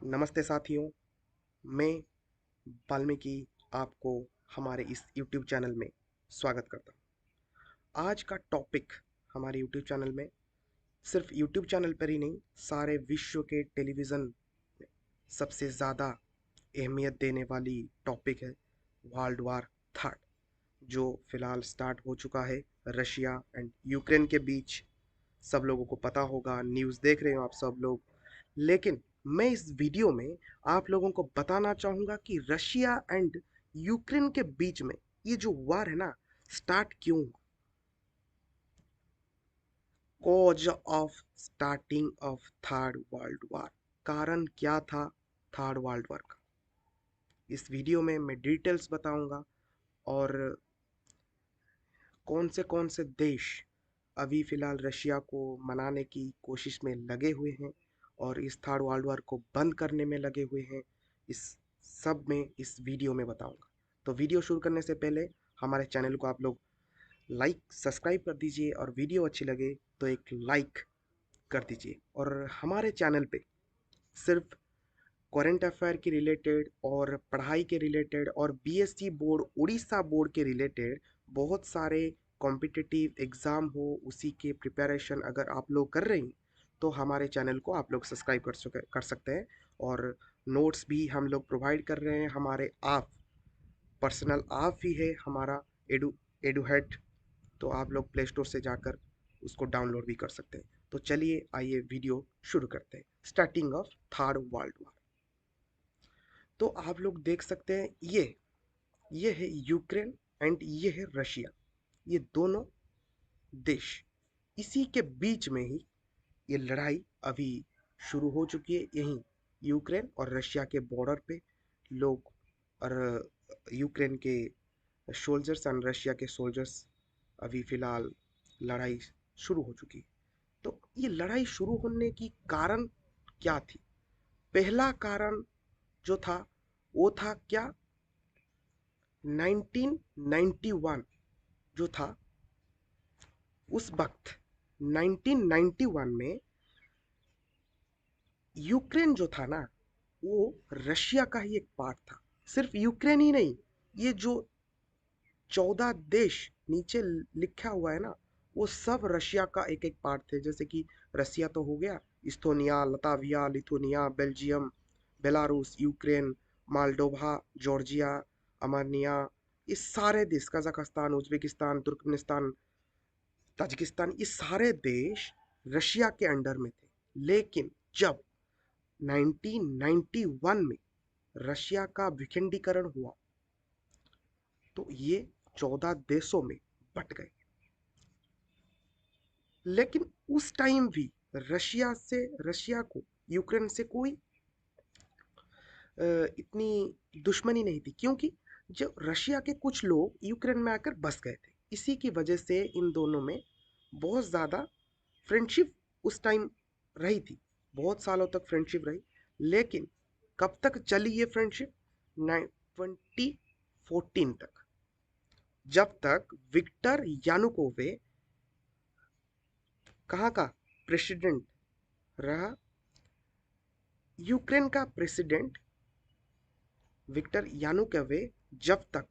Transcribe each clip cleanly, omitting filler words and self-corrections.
नमस्ते साथियों, मैं वाल्मीकि आपको हमारे इस YouTube चैनल में स्वागत करता हूँ। आज का टॉपिक हमारे YouTube चैनल में सिर्फ YouTube चैनल पर ही नहीं, सारे विश्व के टेलीविज़न में सबसे ज़्यादा अहमियत देने वाली टॉपिक है वर्ल्ड वार थर्ड, जो फिलहाल स्टार्ट हो चुका है रशिया एंड यूक्रेन के बीच। सब लोगों को पता होगा, न्यूज़ देख रहे हो आप सब लोग। लेकिन मैं इस वीडियो में आप लोगों को बताना चाहूँगा कि रशिया एंड यूक्रेन के बीच में ये जो वार है ना, स्टार्ट क्यों हुआ, cause of starting of third world war, कारण क्या था थर्ड वर्ल्ड वार का। इस वीडियो में मैं डिटेल्स बताऊंगा और कौन से देश अभी फ़िलहाल रशिया को मनाने की कोशिश में लगे हुए हैं और इस थर्ड वर्ल्ड वॉर को बंद करने में लगे हुए हैं, इस सब में इस वीडियो में बताऊंगा। तो वीडियो शुरू करने से पहले हमारे चैनल को आप लोग सब्सक्राइब कर दीजिए और वीडियो अच्छी लगे तो एक लाइक कर दीजिए। और हमारे चैनल पे सिर्फ करंट अफेयर के रिलेटेड और पढ़ाई के रिलेटेड और बीएससी बोर्ड, उड़ीसा बोर्ड के रिलेटेड बहुत सारे कॉम्पिटिटिव एग्ज़ाम हो उसी के प्रिपरेशन अगर आप लोग कर रहे हैं तो हमारे चैनल को आप लोग सब्सक्राइब कर सकते हैं। और नोट्स भी हम लोग प्रोवाइड कर रहे हैं, हमारे आप पर्सनल आप ही है हमारा एडुहेड। तो आप लोग प्ले स्टोर से जाकर उसको डाउनलोड भी कर सकते हैं। तो चलिए आइए वीडियो शुरू करते हैं। Starting of third world war. तो आप लोग देख सकते हैं, ये है यूक्रेन एंड ये है रशिया, ये दोनों देश, इसी के बीच में ही ये लड़ाई अभी शुरू हो चुकी है। यहीं यूक्रेन और रशिया के बॉर्डर पे लोग और यूक्रेन के सोल्जर्स एंड रशिया के सोल्जर्स अभी फ़िलहाल लड़ाई शुरू हो चुकी है। तो ये लड़ाई शुरू होने की कारण क्या थी? पहला कारण जो था वो था क्या, 1991 जो था, उस वक्त 1991 में यूक्रेन जो था ना, वो रशिया का ही एक पार्ट था। सिर्फ यूक्रेन ही नहीं, ये जो 14 देश नीचे लिखा हुआ है ना, वो सब रशिया का एक एक पार्ट थे। जैसे कि रसिया तो हो गया, Estonia, Latvia, Lithuania, Belgium, Belarus, Ukraine, Moldova, Georgia, Armenia, ये सारे देश, कजाकिस्तान, उज्बेकिस्तान, तुर्कमेनिस्तान, ताजिकिस्तान, ये सारे देश रशिया के अंडर में थे। लेकिन जब 1991 में रशिया का विखंडीकरण हुआ तो ये 14 देशों में बट गए। लेकिन उस टाइम भी रशिया को यूक्रेन से कोई इतनी दुश्मनी नहीं थी, क्योंकि जो रशिया के कुछ लोग यूक्रेन में आकर बस गए थे। इसी की वजह से इन दोनों में बहुत ज़्यादा फ्रेंडशिप उस टाइम रही थी, बहुत सालों तक फ्रेंडशिप रही। लेकिन कब तक चली ये फ्रेंडशिप? 2014 तक, जब तक विक्टर यानुकोवे कहाँ का प्रेसिडेंट रहा, यूक्रेन का प्रेसिडेंट विक्टर यानुकोवे जब तक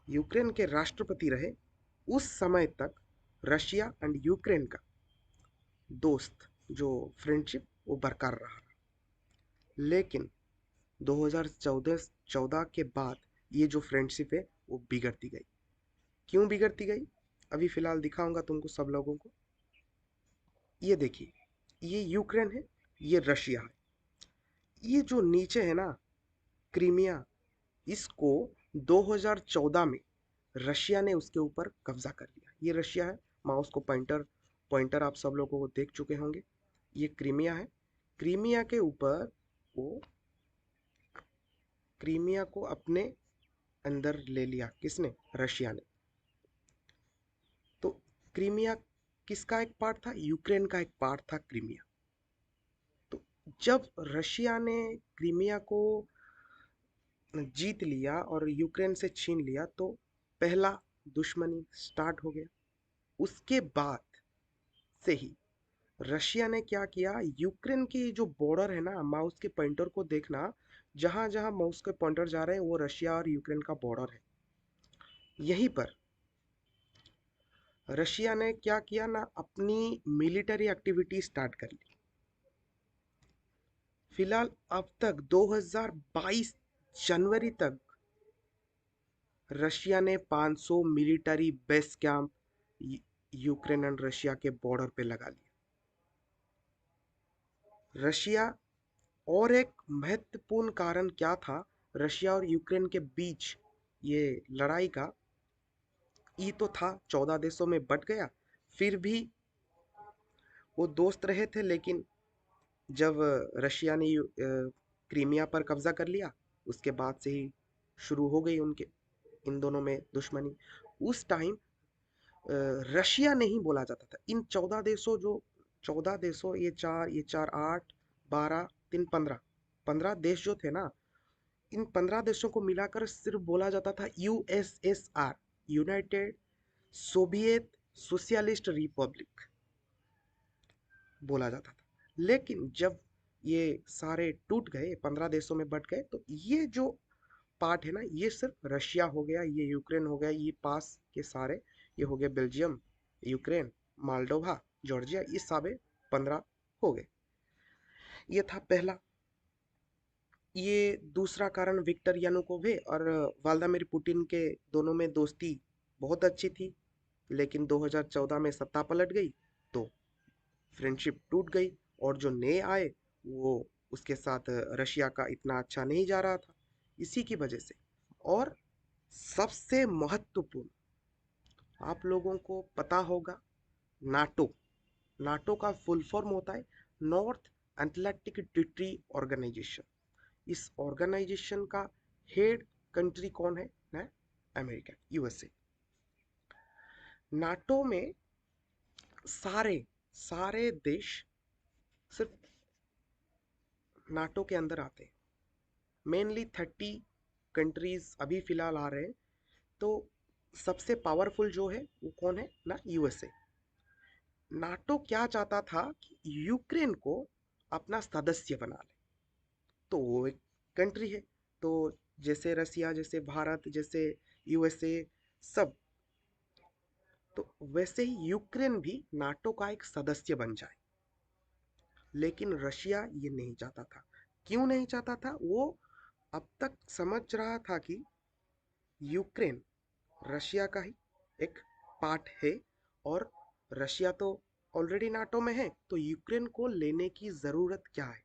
यूक्रेन के राष्ट्रपति रहे, उस समय तक रशिया एंड यूक्रेन का दोस्त जो फ्रेंडशिप वो बरकरार रहा। लेकिन 2014 के बाद ये जो फ्रेंडशिप है वो बिगड़ती गई। क्यों बिगड़ती गई, अभी फिलहाल दिखाऊंगा तुमको सब लोगों को। ये देखिए, ये यूक्रेन है, ये रशिया है। ये जो नीचे है ना, क्रीमिया, इसको 2014 में रशिया ने उसके ऊपर कब्जा कर लिया। ये रशिया है, माउस को पॉइंटर पॉइंटर आप सब लोगों को देख चुके होंगे। ये क्रीमिया है। क्रीमिया के ऊपर वो क्रीमिया को अपने अंदर ले लिया, किसने? रशिया ने। तो क्रीमिया किसका एक पार्ट था? यूक्रेन का एक पार्ट था क्रीमिया। तो जब रशिया ने क्रीमिया को जीत लिया और यूक्रेन से छीन लिया तो पहला दुश्मनी स्टार्ट हो गया। उसके बाद से ही रशिया ने क्या किया, यूक्रेन की जो बॉर्डर है ना, माउस के पॉइंटर को देखना, जहां जहां माउस के पॉइंटर जा रहे हैं वो रशिया और यूक्रेन का बॉर्डर है। यहीं पर रशिया ने क्या किया ना, अपनी मिलिट्री एक्टिविटी स्टार्ट कर ली। फिलहाल अब तक 2022 जनवरी तक रशिया ने 500 military base camp Ukraine and Russia के बॉर्डर पे लगा लिया। रशिया, और एक महत्वपूर्ण कारण क्या था रशिया और यूक्रेन के बीच ये लड़ाई का, ये तो था 14 देशों में बट गया। फिर भी वो दोस्त रहे थे, लेकिन जब रशिया ने क्रीमिया पर कब्जा कर लिया, उसके बाद से ही शुरू हो गई उनके इन दोनों में दुश्मनी। उस टाइम रशिया नहीं बोला जाता था। इन 14 देशों, जो 14 देशों, ये चार 8, 12, 3, 15 देश जो थे ना, इन 15 देशों को मिलाकर सिर्फ बोला जाता था USSR, United Soviet socialist Republic बोला जाता था। लेकिन जब ये सारे टूट गए, 15 देशों में बट गए, तो ये जो पार्ट है ना, ये सिर्फ रशिया हो गया, ये यूक्रेन हो गया, ये पास के सारे, ये हो गया बेल्जियम, यूक्रेन, मोल्डोवा, जॉर्जिया, ये सारे 15 हो गए। ये था पहला। ये दूसरा कारण विक्टर यानुकोव और व्लादिमीर पुतिन के दोनों में दोस्ती बहुत अच्छी थी, लेकिन 2014 में सत्ता पलट गई तो फ्रेंडशिप टूट गई। और जो नए आए वो, उसके साथ रशिया का इतना अच्छा नहीं जा रहा था, इसी की वजह से। और सबसे महत्वपूर्ण, आप लोगों को पता होगा, नाटो। नाटो का फुल फॉर्म होता है नॉर्थ अटलांटिक ट्रीटी ऑर्गेनाइजेशन। इस ऑर्गेनाइजेशन का हेड कंट्री कौन है ना? America, USA. नाटो में सारे सारे देश सिर्फ नाटो के अंदर आते हैं। मेनली 30 कंट्रीज अभी फिलहाल आ रहे हैं। तो सबसे पावरफुल जो है वो कौन है ना? यूएसए। नाटो क्या चाहता था कि यूक्रेन को अपना सदस्य बना ले। तो वो एक कंट्री है, तो जैसे रसिया, जैसे भारत, जैसे यूएसए, सब, तो वैसे ही यूक्रेन भी नाटो का एक सदस्य बन जाए। लेकिन रशिया ये नहीं चाहता था। क्यों नहीं चाहता था? वो अब तक समझ रहा था कि यूक्रेन रशिया का ही एक पार्ट है, और रशिया तो ऑलरेडी नाटो में है, तो यूक्रेन को लेने की ज़रूरत क्या है।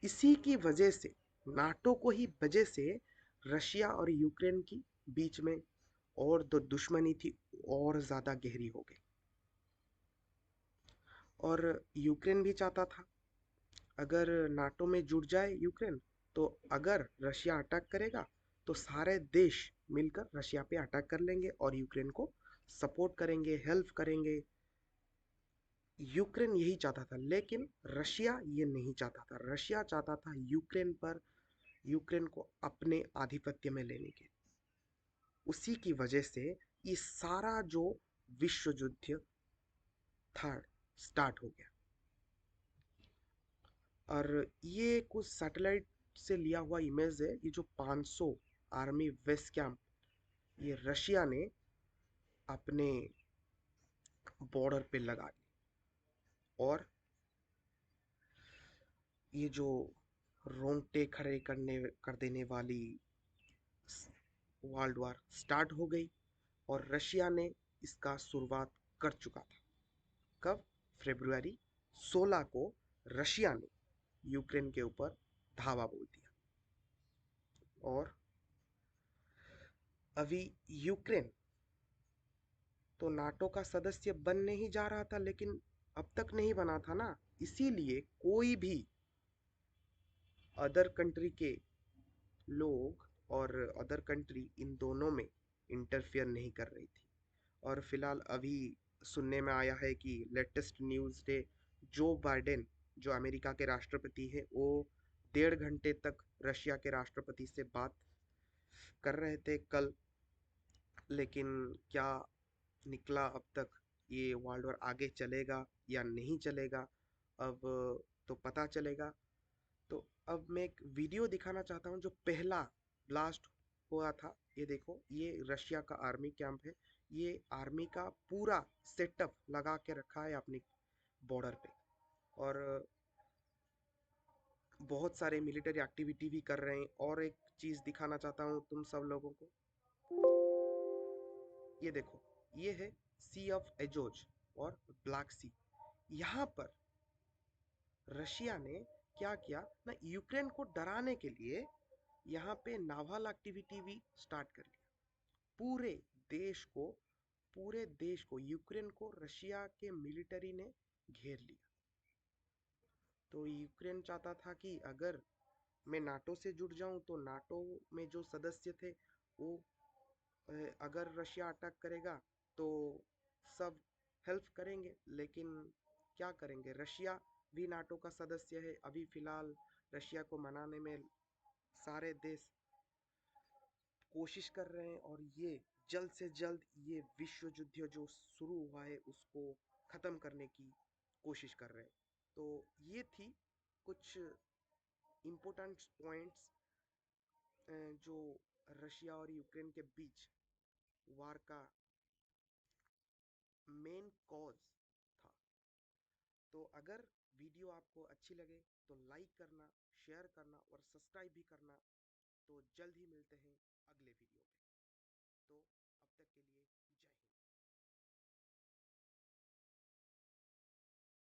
इसी की वजह से, नाटो को ही वजह से, रशिया और यूक्रेन की बीच में और जो दुश्मनी थी और ज़्यादा गहरी हो गई। और यूक्रेन भी चाहता था अगर नाटो में जुड़ जाए यूक्रेन, तो अगर रशिया अटैक करेगा तो सारे देश मिलकर रशिया पे अटैक कर लेंगे और यूक्रेन को सपोर्ट करेंगे, हेल्प करेंगे। यूक्रेन यही चाहता था, लेकिन रशिया ये नहीं चाहता था। रशिया चाहता था यूक्रेन पर, यूक्रेन को अपने आधिपत्य में लेने के। उसी की वजह से ये सारा जो विश्व युद्ध था स्टार्ट हो गया। और ये कुछ सैटेलाइट से लिया हुआ इमेज है। ये जो 500 आर्मी बेस कैंप ये रशिया ने अपने बॉर्डर पे लगा दी। और ये जो रोंगटे खड़े करने कर देने वाली वर्ल्ड वार स्टार्ट हो गई, और रशिया ने इसका शुरुआत कर चुका था। कब? फरवरी 16 को रशिया ने यूक्रेन के ऊपर धावा बोल दिया। और अभी यूक्रेन तो नाटो का सदस्य बनने ही जा रहा था, लेकिन अब तक नहीं बना था ना। इसीलिए कोई भी अदर कंट्री के लोग और अदर कंट्री इन दोनों में इंटरफियर नहीं कर रही थी। और फिलहाल अभी सुनने में आया है कि latest news day, Joe Biden, जो अमेरिका के राष्ट्रपति हैं, वो 1.5 घंटे तक रशिया के राष्ट्रपति से बात कर रहे थे कल। लेकिन क्या निकला अब तक ये वर्ल्ड वॉर आगे चलेगा या नहीं चलेगा, अब तो पता चलेगा। तो अब मैं एक वीडियो दिखाना चाहता हूँ जो पहला ब्लास्ट हुआ था। ये देखो, ये रशिया का आर्मी कैंप है। ये आर्मी का पूरा सेटअप लगा के रखा है अपनी बॉर्डर पे, और बहुत सारे मिलिट्री एक्टिविटी भी कर रहे हैं। और एक चीज़ दिखाना चाहता हूँ तुम सब लोगों को। ये देखो, ये है सी ऑफ एजोज और ब्लैक सी। यहाँ पर रशिया ने क्या किया ना, यूक्रेन को डराने के लिए यहाँ पे नावल एक्टिविटी भी स्टार्ट कर लिया। पूरे देश को पूरे देश को, यूक्रेन को रशिया के मिलिट्री ने घेर लिया। तो यूक्रेन चाहता था कि अगर मैं नाटो से जुड़ जाऊं तो नाटो में जो सदस्य थे वो, अगर रशिया अटैक करेगा तो सब हेल्प करेंगे। लेकिन क्या करेंगे, रशिया भी नाटो का सदस्य है। अभी फिलहाल रशिया को मनाने में सारे देश कोशिश कर रहे हैं, और ये जल्द से जल्द ये विश्व युद्ध जो शुरू हुआ है उसको ख़त्म करने की कोशिश कर रहे हैं। तो ये थी कुछ इम्पोर्टेंट पॉइंट्स जो रशिया और यूक्रेन के बीच वार का मेन कॉज था। तो अगर वीडियो आपको अच्छी लगे तो लाइक करना, शेयर करना और सब्सक्राइब भी करना। तो जल्द ही मिलते हैं अगले वीडियो में। तो अब तक के लिए